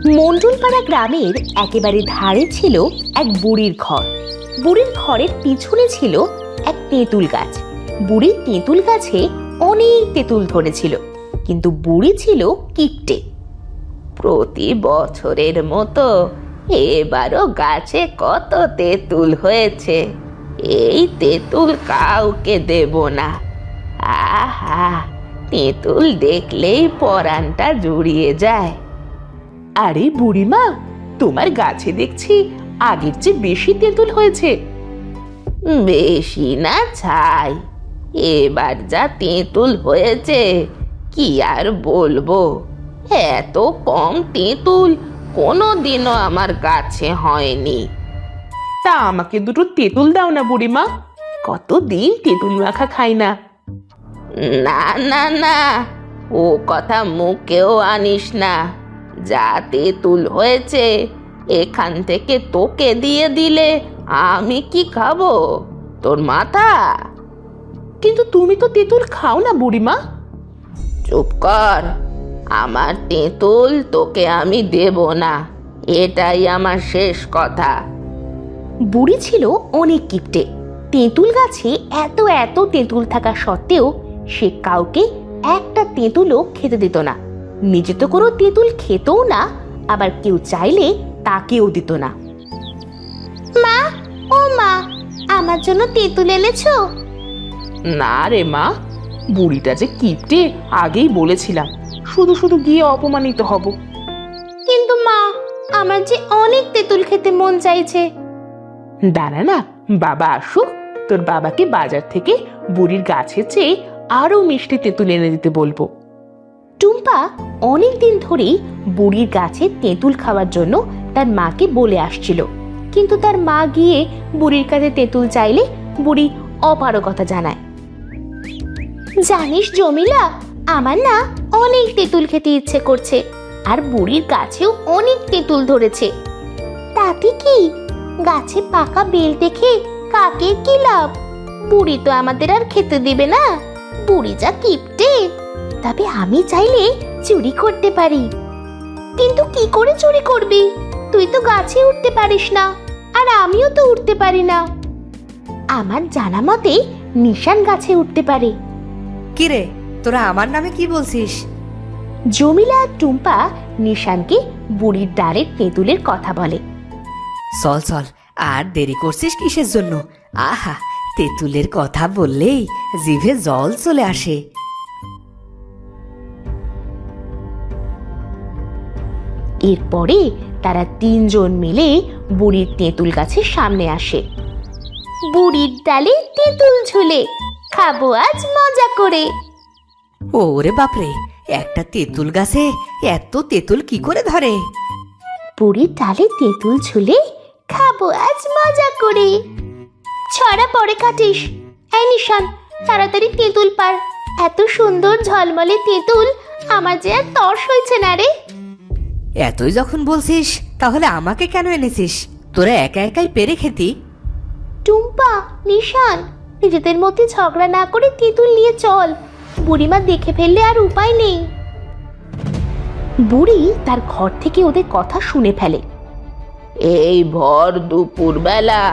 মণ্ডলপাড়া গ্রামের একেবারে ধারে ছিল এক বুড়ির ঘর। বুড়ির ঘরের পিছনে ছিল এক তেঁতুল গাছ। বুড়ির তেঁতুল গাছে অনেক তেঁতুল ধরেছিল, কিন্তু বুড়ি ছিল কিপটে। প্রতি বছরের মতো এবারও গাছে কত তেঁতুল হয়েছে, এই তেঁতুল কাউকে দেব না। আহা, তেঁতুল দেখলেই পরানটা জুড়িয়ে যায়। আরে বুড়িমা, তোমার গাছে দেখছি আগের চেয়ে বেশি তেঁতুল হয়েছে। বেশি না ছাই, এবার যা তেঁতুল হয়েছে কি আর বলবো। এত কম তেঁতুল কোনোদিনও আমার গাছে হয়নি। তা আমাকে দুটো তেঁতুল দাও না বুড়িমা, কতদিন তেঁতুল মাখা খাই না। না না না, ও কথা মুখেও আনিস না। যা তেঁতুল হয়েছে এখান থেকে তোকে দিয়ে দিলে আমি কি খাবো? তোর মাথা। কিন্তু তুমি তো তেঁতুল খাও না বুড়িমা। চুপ কর, আমার তেঁতুল তোকে আমি দেব না, এটাই আমার শেষ কথা। বুড়ি ছিল অনেক কিপটে। তেঁতুল গাছে এত এত তেঁতুল থাকা সত্ত্বেও সে কাউকে একটা তেঁতুলও খেতে দিত না। নিজে তো কোনো তেঁতুল খেতও না, আবার কেউ চাইলে তাকেও দিত না। মা, ও মা, আমার জন্য তেঁতুল এনেছো? না রে মা, বুড়িটা যে কিপটে আগেই বলেছিলাম, শুধু শুধু গিয়ে অপমানিত হব। কিন্তু মা, আমার যে অনেক তেঁতুল খেতে মন চাইছে। দাঁড়া না, বাবা আসুক, তোর বাবাকে বাজার থেকে বুড়ির গাছের চেয়ে আরো মিষ্টি তেঁতুল এনে দিতে বলবো। টুম্পা অনেক দিন ধরেই বুড়ির গাছে তেঁতুল খাওয়ার জন্য তার মাকে বলে আসছিল, কিন্তু তার মা গিয়ে বুড়ির কাছে তেঁতুল চাইলে বুড়ি অপারগতা জানায়। জানিস জমিলা, আমার না অনেক তেঁতুল খেতে ইচ্ছে করছে, আর বুড়ির গাছেও অনেক তেঁতুল ধরেছে। তাতে কি, গাছে পাকা বেল দেখে কাকের কি লাভ? বুড়ি তো আমাদের আর খেতে দিবে না। বুড়ি যা কিপটে। তবে আমি চাইলে চুরি করতে পারি। কিন্তু কি করে চুরি করবি? তুই তো গাছে উঠতে পারিস না, আর আমিও তো উঠতে পারি না। আমার জানা মতে নিশান গাছে উঠতে পারে। কিরে, তোরা আমার নামে কি বলছিস? জমিলা আর টুম্পা নিশানকে বুড়ির ডালের তেঁতুলের কথা বলে। চল চল, আর দেরি করছিস কিসের জন্য? আহা, তেঁতুলের কথা বললেই জিভে জল চলে আসে। এরপরে তারা তিনজন মিলে বুড়ির তেঁতুল গাছের সামনে আসে। বুড়ির ডালে তেঁতুল ঝুলে, খাবো আজ মজা করে। ওরে বাপরে, একটা তেঁতুল গাছে এত তেঁতুল কি করে ধরে? বুড়ির ডালে তেঁতুল ঝুলে, খাবো আজ মজা করে। ছড়া পরে কাটিস। এই নিশান, তাড়াতাড়ি তেঁতুল পার। এত সুন্দর ঝলমলে তেঁতুল আমার যে আর তর্স হয়েছে না রে। এতই যখন বলছিস, তাহলে আমাকে কেন এনেছিস? তোরা একা একাই পেরে খেতি। টুম্পা, নিশান, নিজেদের মধ্যে ঝগড়া না করে তেঁতুল নিয়ে চল। বুড়িমা দেখে ফেললে আর উপায় নেই। বুড়ি তার ঘর থেকে ওদের কথা শুনে ফেলে। এই ভর দুপুর বেলা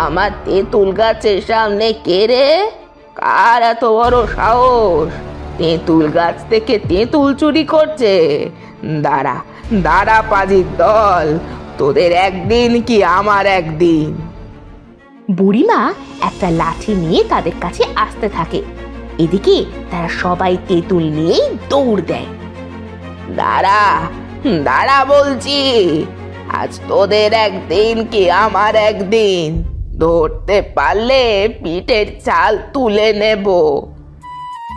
আমার তেঁতুল গাছের সামনে কে রে? কার এত বড় সাহস তেঁতুল গাছ থেকে তেঁতুল চুরি করছে? দাঁড়া দাঁড়া পাজির দল, তোদের একদিন কি আমার একদিন। বুড়িমা একটা লাঠি নিয়ে তাদের কাছে আসতে থাকে। এদিকে তারা সবাই তেঁতুল নিয়ে দৌড় দেয়। দাঁড়া দাঁড়া বলছি, আজ তোদের একদিন কি আমার একদিন। ধরতে পারলে পিঠের চাল তুলে নেব।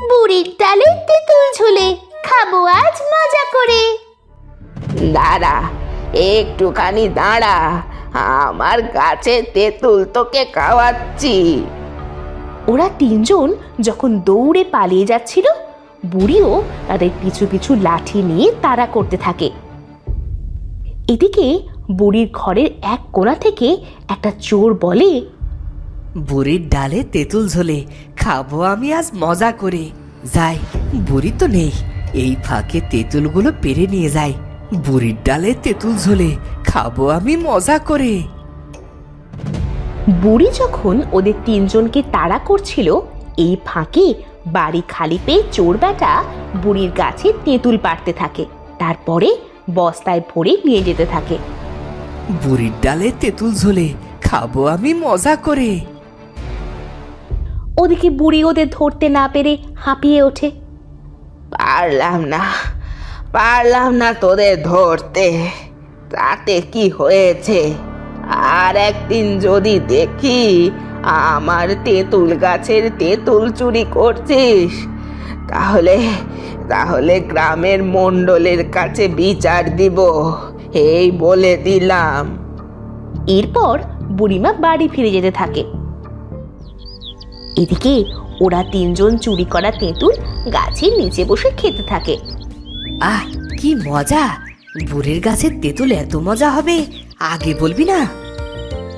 বুড়ির ডালে তেঁতুল ঝুলে, খাবো আজ মজা করে। দাঁড়া, একটুখানি দাঁড়া, আমার গাছে তেঁতুল তোকে খাওয়াচ্ছি। ওরা তিনজন যখন দৌড়ে পালিয়ে যাচ্ছিল, বুড়িও তাদের পিছু পিছু লাঠি নিয়ে তাড়া করতে থাকে। এদিকে বুড়ির ঘরের এক কোণা থেকে একটা চোর বলে, বুড়ির ডালে তেঁতুল ঝোলে, খাবো আমি আজ মজা করে। যাই, বুড়ি তো নেই, এই ফাঁকে তেঁতুলগুলো পেরে নিয়ে যাই, বুড়ির ডালে তেঁতুল ঝোলে খাবো আমি মজা করে। বুড়ি যখন ওদের তিনজনকে তাড়া করছিল, এই ফাঁকে বাড়ি খালি পেয়ে চোর বেটা বুড়ির গাছে তেঁতুল পাড়তে থাকে, তারপরে বস্তায় ভরে নিয়ে যেতে থাকে। বুড়ির ডালে তেঁতুল ঝোলে খাবো আমি মজা করে। ওদিকে বুড়ি ওদের ধরতে না পেরে হাঁপিয়ে ওঠে। পারলাম না তোদের ধরতে, তাতে কি হয়েছে? আর একদিন যদি দেখি আমার তেঁতুল গাছের তেঁতুল চুরি করছিস, তাহলে গ্রামের মণ্ডলের কাছে বিচার দিব, এই বলে দিলাম। এরপর বুড়িমা বাড়ি ফিরে যেতে থাকে। এদিকে ওরা তিনজন চুরি করা তেঁতুল গাছের নিচে বসে খেতে থাকে। আহ, কি মজা! বুড়ির গাছের তেঁতুল এত মজা হবে, আগে বলবি না?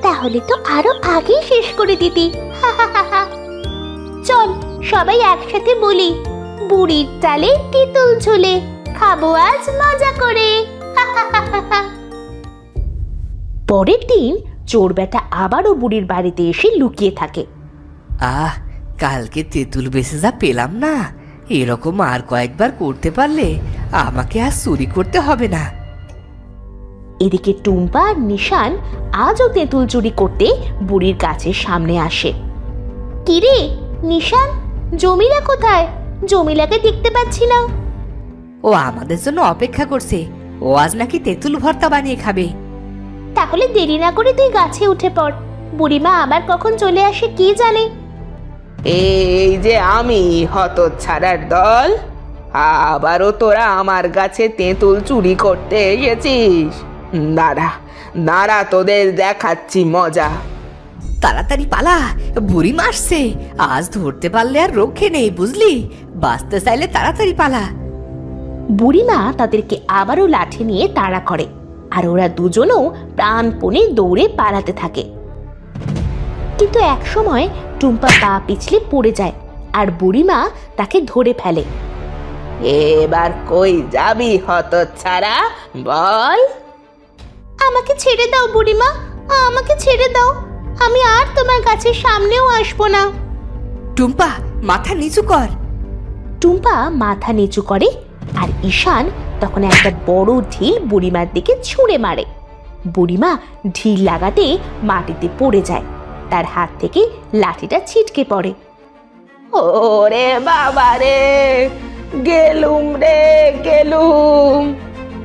তাহলে তো আরো আগে শেষ করে দিতি। চল সবাই একসাথে বলি, বুড়ির ডালে তেঁতুল ঝোলে খাবো আজ মজা করে। পরের দিন চোর বেটা আবারও বুড়ির বাড়িতে এসে লুকিয়ে থাকে। আহ, কালকে তেঁতুল বেঁচে যা পেলাম না, এরকম আর কয়েকবার করতে পারলে আমাকে আর চুরি করতে হবে না। এদিকে টুম্পা আর নিশান আজও তেঁতুল চুরি করতে বুড়ির গাছের সামনে আসে। কিরে নিশান, জমিলা কোথায়? জমিলাকে দেখতে পাচ্ছি না। ও আমাদের জন্য অপেক্ষা করছে, ও আজ নাকি তেঁতুল ভর্তা বানিয়ে খাবে। তাহলে দেরি না করে তুই গাছে উঠে পড়, বুড়িমা আবার কখন চলে আসে কে জানে। এই যে আমি, হতচ্ছাড়ার দল, আবারও তোরা আমার গাছে তেঁতুল চুরি করতে এসেছিস। দাঁড়া তোদের দেখাচ্ছি মজা। তাড়াতাড়ি পালা, বুড়ি মারছে, আজ ধরতে পারলে আর রক্ষে নেই, বুঝলি? বাঁচতে চাইলে তাড়াতাড়ি পালা। বুড়িমা তাদেরকে আবারও লাঠি নিয়ে তাড়া করে, আর ওরা দুজনও প্রাণপণে দৌড়ে পালাতে থাকে। কিন্তু একসময় টুম্পা পা পিছলে পড়ে যায়, আর বুড়িমা তাকে ধরে ফেলে। এবার কই যাবি হতচ্ছাড়া, বল? আমাকে ছেড়ে দাও বুড়িমা, আমাকে ছেড়ে দাও, আমি আর তোমার গাছের সামনেও আসবো না। টুম্পা, মাথা নিচু কর। টুম্পা মাথা নিচু করে, আর ঈশান তখন একটা বড় ঢিল বুড়িমার দিকে ছুঁড়ে মারে। বুড়িমা ঢিল লাগাতে মাটিতে পড়ে যায়, তার হাত থেকে লাঠিটা ছিটকে পড়ে। ওরে বাবা রে, গেলুম,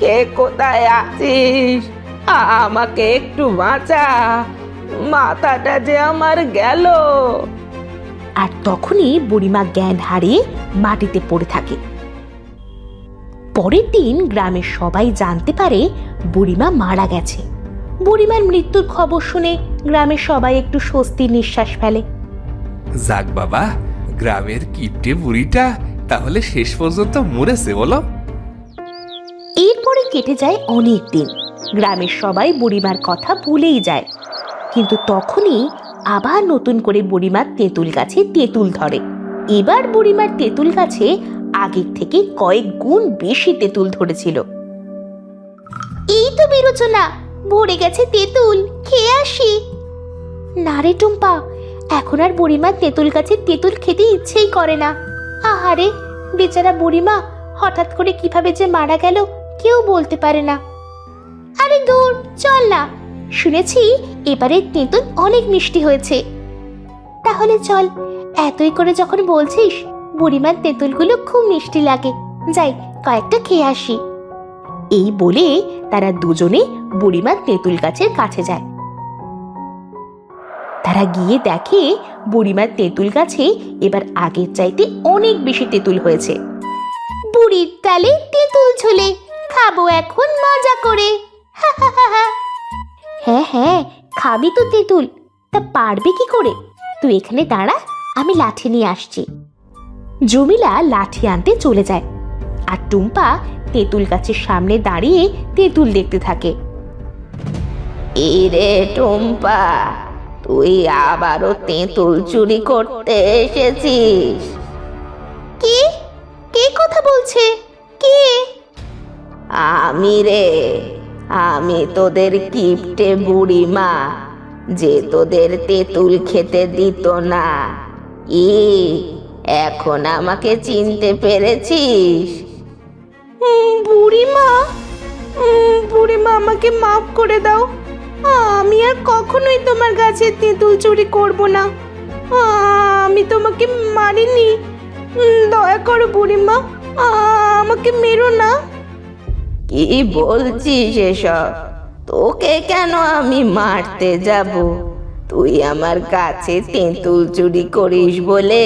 কে কোথায় আছিস? আমাকে একটু বাঁচা, মাথাটা যে আমার গেল। আর তখনই বুড়িমা জ্ঞান হারিয়ে মাটিতে পড়ে থাকে। পরের দিন গ্রামের সবাই জানতে পারে বুড়িমা মারা গেছে। বুড়িমার মৃত্যুর খবর শুনে গ্রামের সবাই একটু স্বস্তির নিঃশ্বাস ফেলে। যাক বাবা, গ্রামের কিপটে বুড়িটা তাহলে শেষ পর্যন্ত মরেছে বলো। এরপরে কেটে যায় অনেক দিন, গ্রামের সবাই বুড়িমার কথা ভুলেই যায়। কিন্তু তখনই আবার নতুন করে বুড়িমার তেঁতুল গাছে তেঁতুল ধরে। এবার বুড়িমার তেঁতুল গাছে আগের থেকে কয়েক গুণ বেশি তেঁতুল ধরেছিল। এই তো বেরোছো না, ভরে গেছে তেঁতুল, খেয়ে আসি। না রে টুম্পা, এখন আর বুড়িমার তেঁতুল গাছে তেঁতুল খেতে ইচ্ছেই করে না। আহারে বেচারা বুড়িমা হঠাৎ করে কিভাবে যে মারা গেল কেউ বলতে পারে না। আরে দূর, চল না, শুনেছি এবারে তেঁতুল অনেক মিষ্টি হয়েছে। তাহলে চল, এতই করে যখন বলছিস, বুড়িমার তেঁতুলগুলো খুব মিষ্টি লাগে, যাই কয়েকটা খেয়ে আসি। এই বলে তারা দুজনে বুড়িমার তেঁতুল গাছের কাছে যায়। তারা গিয়ে দেখে বুড়িমার তেঁতুল গাছে এবার আগের চাইতে অনেক বেশি তেঁতুল হয়েছে। বুড়ির ডালে তেঁতুল ঝোলে খাবো এখন মজা করে। হ্যাঁ, খাবি তো তেঁতুল, তা পারবে কি করে? তুই এখানে দাঁড়া, আমি লাঠি নিয়ে আসছি। জমিলা লাঠি আনতে চলে যায়, আর টুম্পা তেঁতুল গাছের সামনে দাঁড়িয়ে তেঁতুল দেখতে থাকে। এরে টুম্পা, তুই আবারও তেঁতুল চুরি করতে এসেছিস? কে কথা বলছে? কে? আমি তোদের কিপ্টে বুড়িমা, যে তোদের তেঁতুল খেতে দিত না। এখন আমাকে চিনতে পেরেছিস? বুড়িমা, বুড়িমা আমাকে মাফ করে দাও। আমি আর কখনোই তোমার গাছের তেঁতুল চুরি করব না। আমি তোমাকে মারিনি। দয়া করো বুড়িমা, আমাকে মেরো না। কি বলছিস এসব? তোকে কেন আমি মারতে যাব? তুই আমার গাছে তেঁতুল চুরি করিস বলে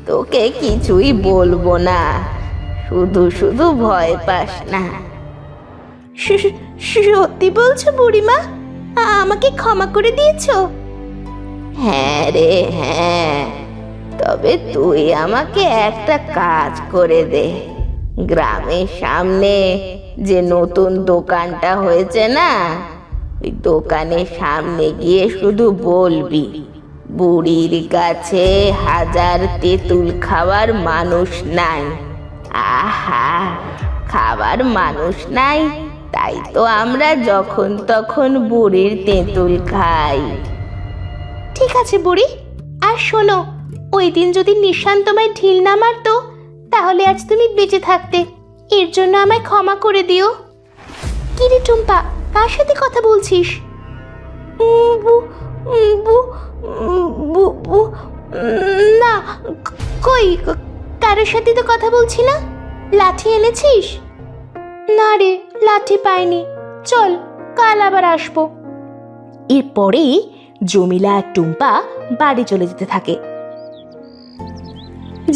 তোকে কিছুই বলবো না। শুধু শুধু ভয় পাস না। সত্যি বলছো বুড়িমা? আমাকে ক্ষমা করে দিয়েছো? হ্যাঁ রে হ্যাঁ, তবে তুই আমাকে একটা কাজ করে দে। গ্রামের সামনে যে নতুন দোকানটা হয়েছে না, ওই দোকানের সামনে গিয়ে শুধু বলবি, বুড়ির কাছে 1000 তেঁতুল খাওয়ার মানুষ নাই। আহা, খাবার মানুষ নাই, তাই তো আমরা যখন তখন বুড়ির তেঁতুল খাই। ঠিক আছে বুড়ি। আর শোনো, ওই দিন যদি নিশান তোমায় ঢিল না মারতো, তাহলে আজ তুমি বেঁচে থাকতে। এর জন্য আমায় ক্ষমা করে দিও। কি রে টুম্পা, কার সাথে কথা বলছিস? না, কই, কারোর সাথে তো কথা বলছি না। লাঠি এনেছিস? না রে, লাঠি পাইনি। চল, কাল আবার আসবো। এরপরে জমিলা আর টুম্পা বাড়ি চলে যেতে থাকে।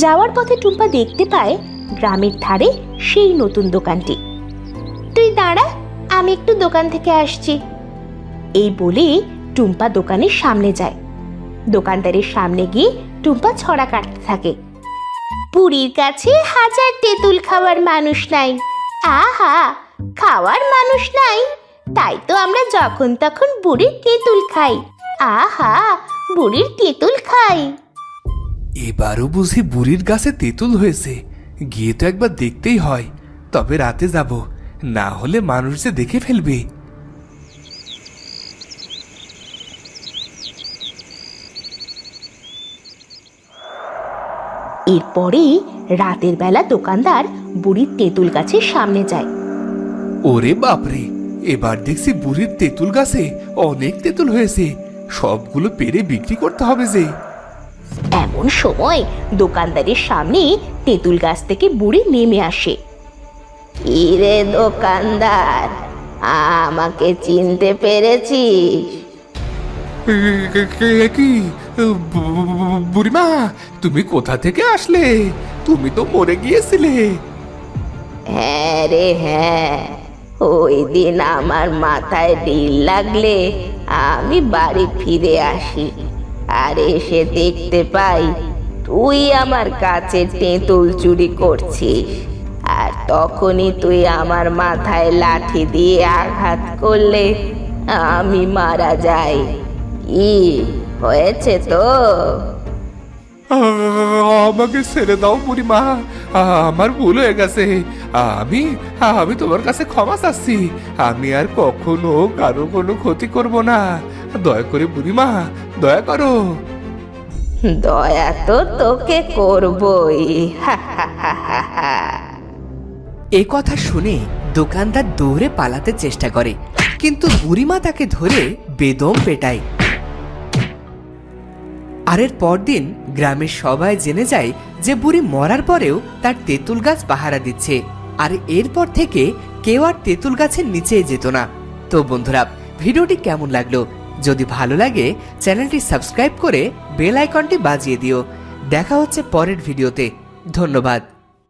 যাওয়ার পথে টুম্পা দেখতে পায় গ্রামের ধারে সেই নতুন দোকানটি। তুই দাঁড়া, আমি একটু দোকান থেকে আসছি। এই বলে টুম্পা দোকানের সামনে যায়। দোকানদারের সামনে গিয়ে টুম্পা ছড়া কাটতে থাকে। বুড়ির কাছে 1000 তেঁতুল খাওয়ার মানুষ নাই। আহা, খাওয়ার মানুষ নাই, তাই তো আমরা যখন তখন বুড়ির তেঁতুল খাই। আহা, বুড়ির তেঁতুল খাই। এবারও বুঝি বুড়ির গাছে তেঁতুল হয়েছে, গিয়ে তো একবার দেখতেই হয়। তবে রাতে যাব, না হলে মানুষ যে দেখে ফেলবে। এরপরে রাতের বেলা দোকানদার বুড়ির তেঁতুল গাছের সামনে যায়। ওরে বাপরে, এবার দেখছি বুড়ির তেঁতুল গাছে অনেক তেঁতুল হয়েছে। সবগুলো পেরে বিক্রি করতে হবে যে। এমন সময় দোকানদারের সামনে তেঁতুল গাছ থেকে বুড়ি নেমে আসে। কি রে দোকানদার, আমাকে চিনতে পেরেছিস? কি বুড়িমা, তুমি কোথা থেকে আসলে? তুমি তো মরে গিয়েছিলে। হ্যাঁ রে হ্যাঁ, ওই দিন আমার মাথায় ঢিল লাগলে আমি বাড়ি ফিরে আসি, আর এসে দেখতে পাই তুই আমার কাছে তেঁতুল চুরি করছিস। আর তখনই তুই আমার মাথায় লাঠি দিয়ে আঘাত করলে আমি মারা যাই। কি হয়েছে তো? আমাকে ছেড়ে দাও বুড়িমা, আমার ভুল হয়ে গেছে। আমি আমি তোমার কাছে ক্ষমা চাচ্ছি। আমি আর কখনো কারো কোনো ক্ষতি করব না। দয়া করে বুড়িমা, দয়া করো। দয়া তো তোকে করবই। এ কথা শুনে দোকানদার দৌড়ে পালাতে চেষ্টা করে, কিন্তু বুড়িমা তাকে ধরে বেদম পেটায়। আর এর পরদিন গ্রামের সবাই জেনে যায় যে বুড়ি মরার পরেও তার তেঁতুল গাছ পাহারা দিচ্ছে। আর এরপর থেকে কেউ আর তেঁতুল গাছের নিচে যেত না। তো বন্ধুরা, ভিডিওটি কেমন লাগলো? যদি ভালো লাগে চ্যানেলটি সাবস্ক্রাইব করে বেল আইকনটি বাজিয়ে দিও। দেখা হচ্ছে পরের ভিডিওতে। ধন্যবাদ।